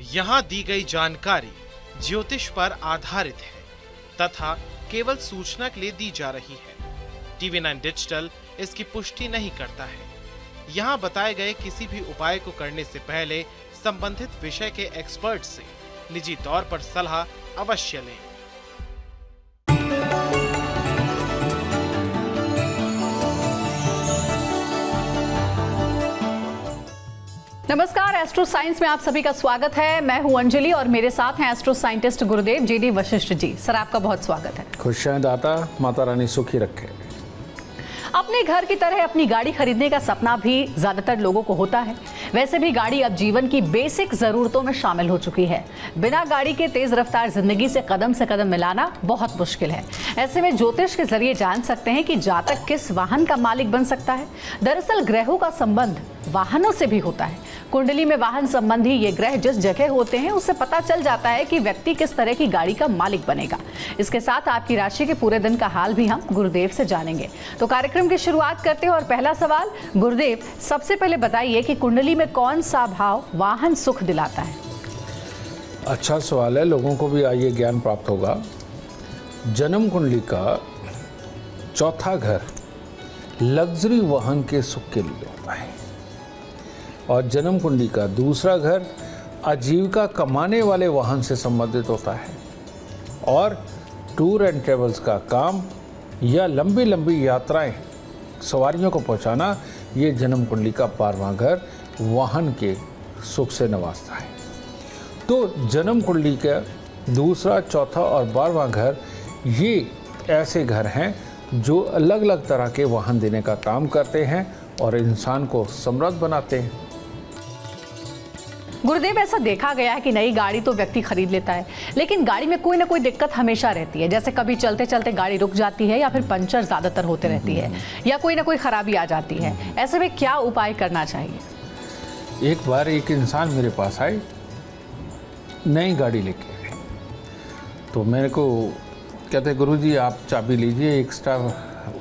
यहाँ दी गई जानकारी ज्योतिष पर आधारित है तथा केवल सूचना के लिए दी जा रही है। TV9 डिजिटल इसकी पुष्टि नहीं करता है। यहाँ बताए गए किसी भी उपाय को करने से पहले संबंधित विषय के एक्सपर्ट से निजी तौर पर सलाह अवश्य लें। नमस्कार, एस्ट्रो साइंस में आप सभी का स्वागत है। मैं हूं अंजलि और मेरे साथ हैं एस्ट्रो साइंटिस्ट गुरुदेव जी.डी. वशिष्ठ जी। सर, आपका बहुत स्वागत है। खुशियां दाता, माता रानी सुखी रखे। अपने घर की तरह अपनी गाड़ी खरीदने का सपना भी ज्यादातर लोगों को होता है। वैसे भी गाड़ी अब जीवन की बेसिक जरूरतों में शामिल हो चुकी है। बिना गाड़ी के तेज रफ्तार जिंदगी से कदम मिलाना बहुत मुश्किल है। ऐसे में ज्योतिष के जरिए जान सकते हैं कि जातक किस वाहन का मालिक बन सकता है। दरअसल ग्रहों का संबंध वाहनों से भी होता है। कुंडली में वाहन संबंधी ये ग्रह जिस जगह होते हैं उससे पता चल जाता है कि व्यक्ति किस तरह की गाड़ी का मालिक बनेगा। इसके साथ आपकी राशि के पूरे दिन का हाल भी हम गुरुदेव से जानेंगे। तो कार्यक्रम की शुरुआत करते हैं और पहला सवाल, गुरुदेव सबसे पहले बताइए कि कुंडली में कौन सा भाव वाहन सुख दिलाता है? अच्छा सवाल है, लोगों को भी आइए ज्ञान प्राप्त होगा। जन्म कुंडली का चौथा घर लग्जरी वाहन के सुख के लिए होता है और जन्म कुंडली का दूसरा घर आजीविका कमाने वाले वाहन से संबंधित होता है और टूर एंड ट्रेवल्स का काम या लंबी लंबी यात्राएं सवारियों को पहुंचाना, ये जन्म कुंडली का 12वां घर वाहन के सुख से नवाजता है। तो जन्म कुंडली का दूसरा, चौथा और 12वां घर ये ऐसे घर हैं जो अलग अलग तरह के वाहन देने का काम करते हैं और इंसान को समृद्ध बनाते हैं। गुरुदेव, ऐसा देखा गया है कि नई गाड़ी तो व्यक्ति खरीद लेता है, लेकिन गाड़ी में कोई ना कोई दिक्कत हमेशा रहती है। जैसे कभी चलते चलते गाड़ी रुक जाती है या फिर पंचर ज्यादातर होते रहती है या कोई ना कोई खराबी आ जाती है। ऐसे में क्या उपाय करना चाहिए? एक बार एक इंसान मेरे पास आए, नई गाड़ी लेके आए, तो मेरे को कहते गुरुजी आप चाबी लीजिए, एक्स्ट्रा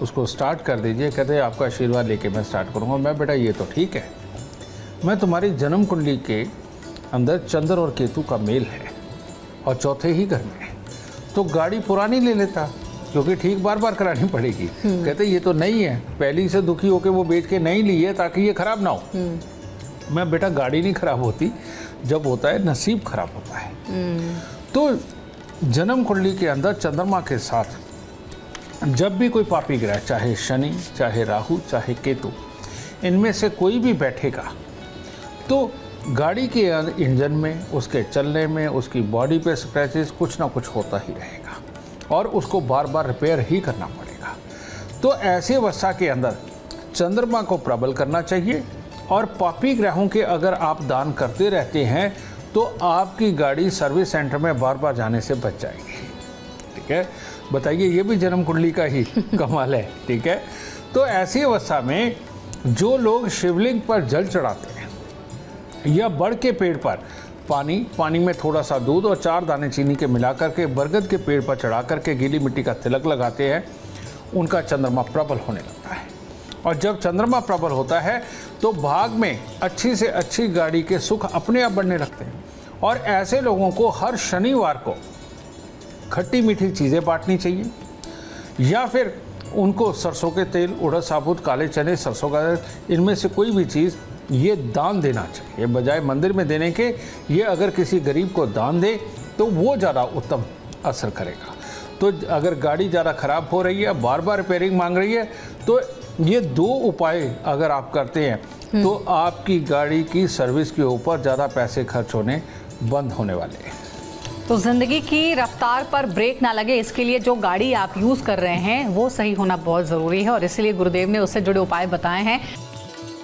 उसको स्टार्ट कर दीजिए। कहते आपका आशीर्वाद लेके मैं स्टार्ट करूँगा। मैं बेटा ये तो ठीक है, मैं तुम्हारी जन्म कुंडली के अंदर चंद्र और केतु का मेल है और चौथे ही घर में है, तो गाड़ी पुरानी ले लेता क्योंकि ठीक बार बार करानी पड़ेगी। कहते ये तो नहीं है, पहली से दुखी होकर वो बेच के नहीं ली है ताकि ये खराब ना हो। मैं बेटा गाड़ी नहीं खराब होती, जब होता है नसीब खराब होता है। तो जन्म कुंडली के अंदर चंद्रमा के साथ जब भी कोई पापी ग्रह, चाहे शनि, चाहे राहु, चाहे केतु, इनमें से कोई भी बैठेगा तो गाड़ी के इंजन में, उसके चलने में, उसकी बॉडी पे स्क्रैचेस कुछ ना कुछ होता ही रहेगा और उसको बार बार रिपेयर ही करना पड़ेगा। तो ऐसे अवस्था के अंदर चंद्रमा को प्रबल करना चाहिए और पापी ग्रहों के अगर आप दान करते रहते हैं तो आपकी गाड़ी सर्विस सेंटर में बार बार जाने से बच जाएगी। ठीक है, बताइए, ये भी जन्म कुंडली का ही कमाल है। ठीक है, तो ऐसी अवस्था में जो लोग शिवलिंग पर जल चढ़ाते हैं या बड़ के पेड़ पर पानी में थोड़ा सा दूध और 4 दाने चीनी के मिलाकर के बरगद के पेड़ पर चढ़ा करके गीली मिट्टी का तिलक लगाते हैं, उनका चंद्रमा प्रबल होने लगता है। और जब चंद्रमा प्रबल होता है तो भाग में अच्छी से अच्छी गाड़ी के सुख अपने आप बढ़ने लगते हैं। और ऐसे लोगों को हर शनिवार को खट्टी मीठी चीज़ें बांटनी चाहिए या फिर उनको सरसों के तेल, उड़द साबुत, काले चने, सरसों का तेल, इनमें से कोई भी चीज़ ये दान देना चाहिए बजाय मंदिर में देने के। ये अगर किसी गरीब को दान दे तो वो ज़्यादा उत्तम असर करेगा। तो अगर गाड़ी ज़्यादा ख़राब हो रही है, बार बार रिपेयरिंग मांग रही है, तो ये 2 उपाय अगर आप करते हैं तो आपकी गाड़ी की सर्विस के ऊपर ज़्यादा पैसे खर्च होने बंद होने वाले हैं। तो जिंदगी की रफ्तार पर ब्रेक ना लगे, इसके लिए जो गाड़ी आप यूज़ कर रहे हैं वो सही होना बहुत ज़रूरी है और इसलिए गुरुदेव ने उससे जुड़े उपाय बताए हैं।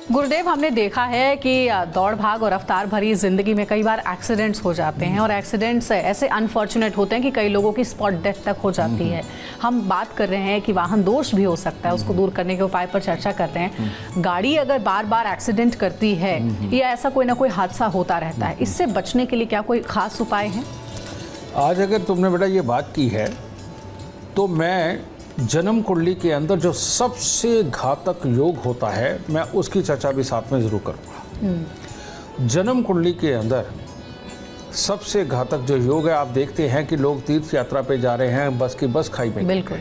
गुरुदेव, हमने देखा है कि दौड़ भाग और रफ्तार भरी ज़िंदगी में कई बार एक्सीडेंट्स हो जाते हैं और एक्सीडेंट्स ऐसे अनफॉर्चुनेट होते हैं कि कई लोगों की स्पॉट डेथ तक हो जाती है। हम बात कर रहे हैं कि वाहन दोष भी हो सकता है, उसको दूर करने के उपाय पर चर्चा करते हैं। गाड़ी अगर बार बार एक्सीडेंट करती है या ऐसा कोई ना कोई हादसा होता रहता है, इससे बचने के लिए क्या कोई खास उपाय है? आज अगर तुमने बेटा ये बात की है तो मैं जन्म कुंडली के अंदर जो सबसे घातक योग होता है मैं उसकी चर्चा भी साथ में ज़रूर करूँगा। जन्म कुंडली के अंदर सबसे घातक जो योग है, आप देखते हैं कि लोग तीर्थ यात्रा पे जा रहे हैं, बस की बस खाई में, बिल्कुल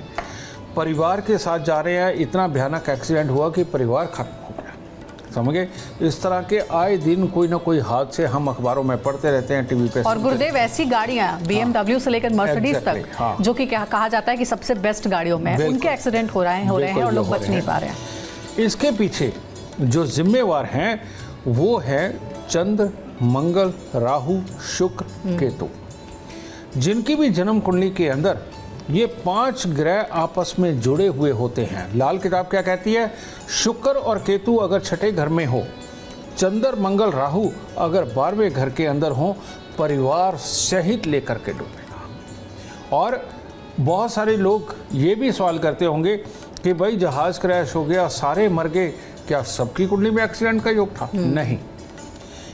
परिवार के साथ जा रहे हैं, इतना भयानक एक्सीडेंट हुआ कि परिवार खत्म हो गया। समझे, इस तरह के आए दिन कोई ना कोई हादसे हम अखबारों में पढ़ते रहते हैं, टीवी पे। और गुरुदेव ऐसी गाड़ियां BMW से लेकर मर्सिडीज Exactly, तक, हाँ। जो कि कहा जाता है कि सबसे बेस्ट गाड़ियों में है, उनके एक्सीडेंट हो रहे हैं और लोग बच नहीं पा रहे हैं। इसके पीछे जो जिम्मेवार हैं वो है चंद्र, मंगल, राहु, शुक्र, केतु, जिनकी भी जन्म कुंडली के अंदर ये 5 ग्रह आपस में जुड़े हुए होते हैं। लाल किताब क्या कहती है? शुक्र और केतु अगर छठे घर में हो, चंद्र, मंगल, राहु अगर 12वें घर के अंदर हो, परिवार सहित लेकर के डूबेगा। और बहुत सारे लोग ये भी सवाल करते होंगे कि भाई जहाज क्रैश हो गया, सारे मर गए, क्या सबकी कुंडली में एक्सीडेंट का योग था? नहीं,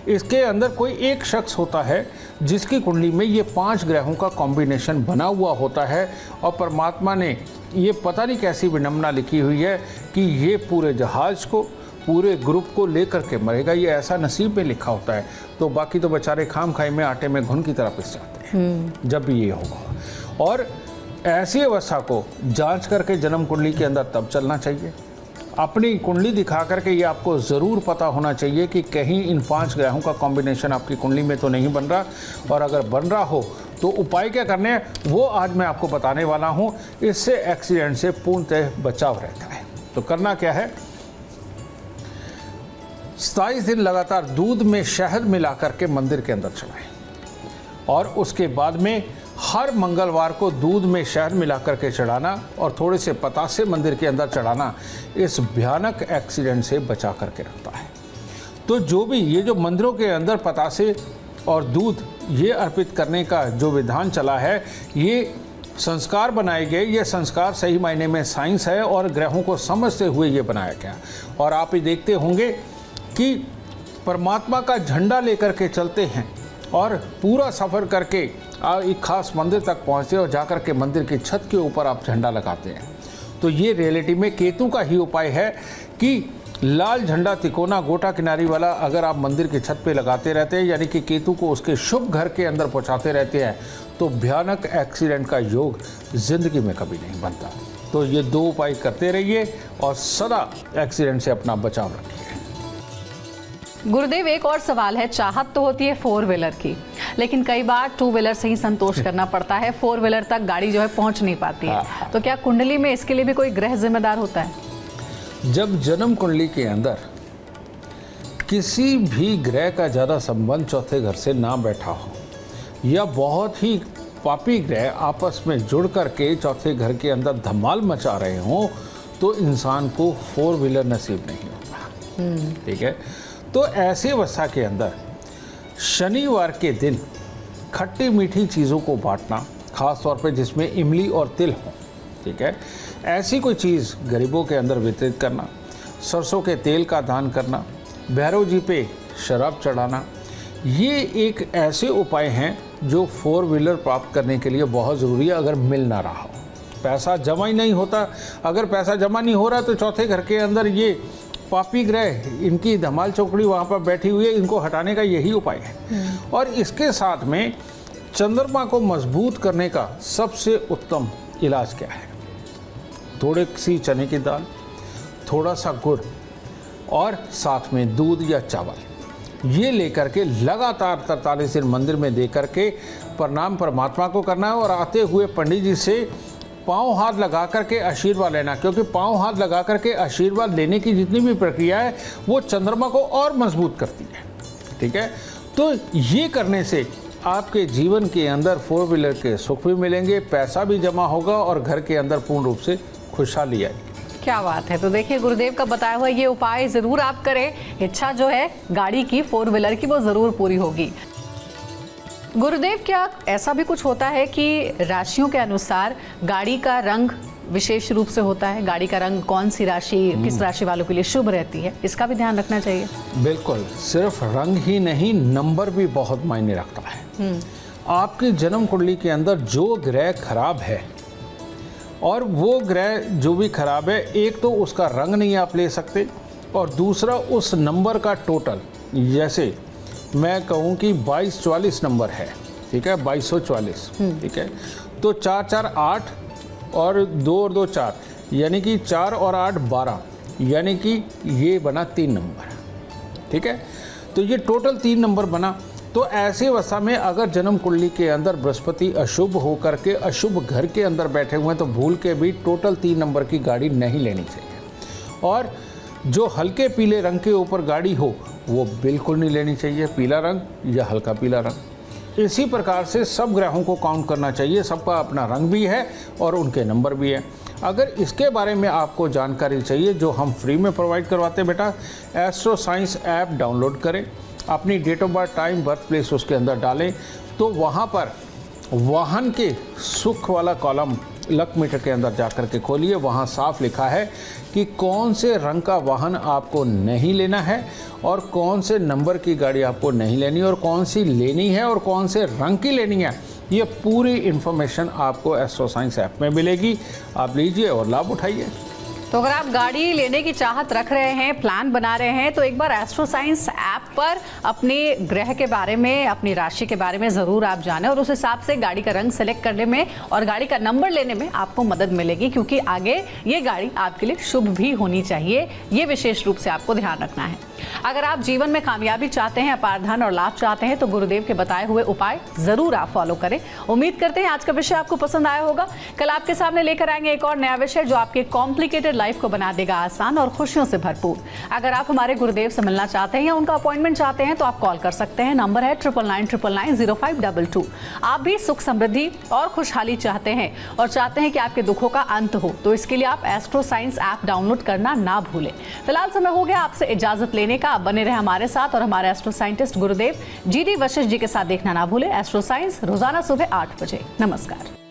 इसके अंदर कोई एक शख्स होता है जिसकी कुंडली में ये 5 ग्रहों का कॉम्बिनेशन बना हुआ होता है, और परमात्मा ने ये पता नहीं कैसी विडंबना लिखी हुई है कि ये पूरे जहाज को, पूरे ग्रुप को लेकर के मरेगा। ये ऐसा नसीब में लिखा होता है, तो बाकी तो बेचारे खाम खाई में आटे में घुन की तरह पिस जाते हैं जब भी ये होगा। और ऐसी अवस्था को जांच करके जन्म कुंडली के अंदर तब चलना चाहिए। अपनी कुंडली दिखा करके ये आपको ज़रूर पता होना चाहिए कि कहीं इन 5 ग्रहों का कॉम्बिनेशन आपकी कुंडली में तो नहीं बन रहा, और अगर बन रहा हो तो उपाय क्या करने हैं वो आज मैं आपको बताने वाला हूँ। इससे एक्सीडेंट से पूर्णतः बचाव रहता है। तो करना क्या है, 27 दिन लगातार दूध में शहद मिला करके मंदिर के अंदर चढ़ाएं, और उसके बाद में हर मंगलवार को दूध में शहद मिला करके चढ़ाना और थोड़े से पतासे मंदिर के अंदर चढ़ाना इस भयानक एक्सीडेंट से बचा करके रखता है। तो जो भी ये जो मंदिरों के अंदर पतासे और दूध ये अर्पित करने का जो विधान चला है, ये संस्कार बनाए गए, ये संस्कार सही मायने में साइंस है और ग्रहों को समझते हुए ये बनाया गया। और आप ये देखते होंगे कि परमात्मा का झंडा लेकर के चलते हैं और पूरा सफ़र करके एक खास मंदिर तक पहुँचते और जाकर के मंदिर की छत के ऊपर आप झंडा लगाते हैं। तो ये रियलिटी में केतु का ही उपाय है कि लाल झंडा तिकोना गोटा किनारी वाला अगर आप मंदिर की छत पे लगाते रहते हैं, यानी कि केतु को उसके शुभ घर के अंदर पहुंचाते रहते हैं, तो भयानक एक्सीडेंट का योग जिंदगी में कभी नहीं बनता। तो ये 2 उपाय करते रहिए और सदा एक्सीडेंट से अपना बचाव रखिए। गुरुदेव एक और सवाल है, चाहत तो होती है 4 व्हीलर की, लेकिन कई बार 2 व्हीलर से ही संतोष करना पड़ता है, 4 व्हीलर तक गाड़ी जो है पहुंच नहीं पाती है। तो क्या कुंडली में इसके लिए भी कोई ग्रह जिम्मेदार होता है? जब जन्म कुंडली के अंदर किसी भी ग्रह का ज़्यादा संबंध चौथे घर से ना बैठा हो, या बहुत ही पापी ग्रह आपस में जुड़ करके चौथे घर के अंदर धमाल मचा रहे हों, तो इंसान को 4 व्हीलर नसीब नहीं होता। ठीक है, तो ऐसी अवस्था के अंदर शनिवार के दिन खट्टी मीठी चीज़ों को बांटना, ख़ास तौर पे जिसमें इमली और तिल हो, ठीक है, ऐसी कोई चीज़ गरीबों के अंदर वितरित करना, सरसों के तेल का दान करना, भैरव जी पे शराब चढ़ाना, ये एक ऐसे उपाय हैं जो 4 व्हीलर प्राप्त करने के लिए बहुत ज़रूरी है। अगर मिल ना रहा हो, पैसा जमा ही नहीं होता, अगर पैसा जमा नहीं हो रहा तो चौथे घर के अंदर ये पापी ग्रह, इनकी धमाल चौकड़ी वहाँ पर बैठी हुई है, इनको हटाने का यही उपाय है। और इसके साथ में चंद्रमा को मजबूत करने का सबसे उत्तम इलाज क्या है? थोड़ी सी चने की दाल, थोड़ा सा गुड़ और साथ में दूध या चावल, ये लेकर के लगातार 43 दिन मंदिर में दे करके प्रणाम परमात्मा को करना है, और आते हुए पंडित जी से पाँव हाथ लगा करके आशीर्वाद लेना, क्योंकि पाँव हाथ लगा करके आशीर्वाद लेने की जितनी भी प्रक्रिया है वो चंद्रमा को और मजबूत करती है। ठीक है, तो ये करने से आपके जीवन के अंदर 4 व्हीलर के सुख भी मिलेंगे, पैसा भी जमा होगा और घर के अंदर पूर्ण रूप से खुशहाली आएगी। क्या बात है। तो देखिए गुरुदेव का बताया हुआ ये उपाय जरूर आप करें, इच्छा जो है गाड़ी की 4 व्हीलर की वो जरूर पूरी होगी। गुरुदेव क्या ऐसा भी कुछ होता है कि राशियों के अनुसार गाड़ी का रंग विशेष रूप से होता है? गाड़ी का रंग कौन सी राशि, किस राशि वालों के लिए शुभ रहती है, इसका भी ध्यान रखना चाहिए? बिल्कुल, सिर्फ रंग ही नहीं, नंबर भी बहुत मायने रखता है। आपकी जन्म कुंडली के अंदर जो ग्रह खराब है, और वो ग्रह जो भी खराब है, एक तो उसका रंग नहीं आप ले सकते, और दूसरा उस नंबर का टोटल, जैसे मैं कहूँ कि 2244 नंबर है, ठीक है, 2244, ठीक है। तो 4 4 8 और 2 और 2 4, यानी कि 4 और 8 12, यानी कि ये बना 3 नंबर, ठीक है। तो ये टोटल 3 नंबर बना। तो ऐसी अवस्था में अगर जन्म कुंडली के अंदर बृहस्पति अशुभ होकर के अशुभ घर के अंदर बैठे हुए हैं तो भूल के भी टोटल 3 नंबर की गाड़ी नहीं लेनी चाहिए। और जो हल्के पीले रंग के ऊपर गाड़ी हो वो बिल्कुल नहीं लेनी चाहिए, पीला रंग या हल्का पीला रंग। इसी प्रकार से सब ग्रहों को काउंट करना चाहिए, सबका अपना रंग भी है और उनके नंबर भी है। अगर इसके बारे में आपको जानकारी चाहिए जो हम फ्री में प्रोवाइड करवाते हैं बेटा, एस्ट्रो साइंस ऐप डाउनलोड करें, अपनी date of birth, time, birth place उसके अंदर डालें, तो वहाँ पर वाहन के सुख वाला कॉलम लक मीटर के अंदर जाकर के खोलिए, वहाँ साफ लिखा है कि कौन से रंग का वाहन आपको नहीं लेना है और कौन से नंबर की गाड़ी आपको नहीं लेनी और कौन सी लेनी है और कौन से रंग की लेनी है। ये पूरी इन्फॉर्मेशन आपको एस्ट्रो साइंस ऐप में मिलेगी, आप लीजिए और लाभ उठाइए। तो अगर आप गाड़ी लेने की चाहत रख रहे हैं, प्लान बना रहे हैं, तो एक बार एस्ट्रो साइंस ऐप पर अपने ग्रह के बारे में, अपनी राशि के बारे में ज़रूर आप जानें और उस हिसाब से गाड़ी का रंग सेलेक्ट करने में और गाड़ी का नंबर लेने में आपको मदद मिलेगी, क्योंकि आगे ये गाड़ी आपके लिए शुभ भी होनी चाहिए। ये विशेष रूप से आपको ध्यान रखना है। अगर आप जीवन में कामयाबी चाहते हैं, अपार धन और लाभ चाहते हैं, तो गुरुदेव के बताए हुए उपाय जरूर आप फॉलो करें। उम्मीद करते हैं आज का विषय आपको पसंद आया होगा। कल आपके सामने लेकर आएंगे एक और नया विषय जो आपके कॉम्प्लिकेटेड लाइफ को बना देगा आसान और खुशियों से भरपूर। अगर आप हमारे गुरुदेव से मिलना चाहते हैं या उनका अपॉइंटमेंट चाहते हैं तो आप कॉल कर सकते हैं। नंबर है 9999900522। आप भी सुख समृद्धि और खुशहाली चाहते हैं और चाहते हैं कि आपके दुखों का अंत हो, तो इसके लिए आप एस्ट्रो साइंस ऐप डाउनलोड करना ना भूलें। फिलहाल समय हो गया आपसे इजाजत लेने का। आप बने रहे हमारे साथ और हमारे एस्ट्रो साइंटिस्ट गुरुदेव GD वशिष्ठ जी के साथ देखना ना भूलें एस्ट्रो साइंस रोजाना सुबह 8 बजे। नमस्कार।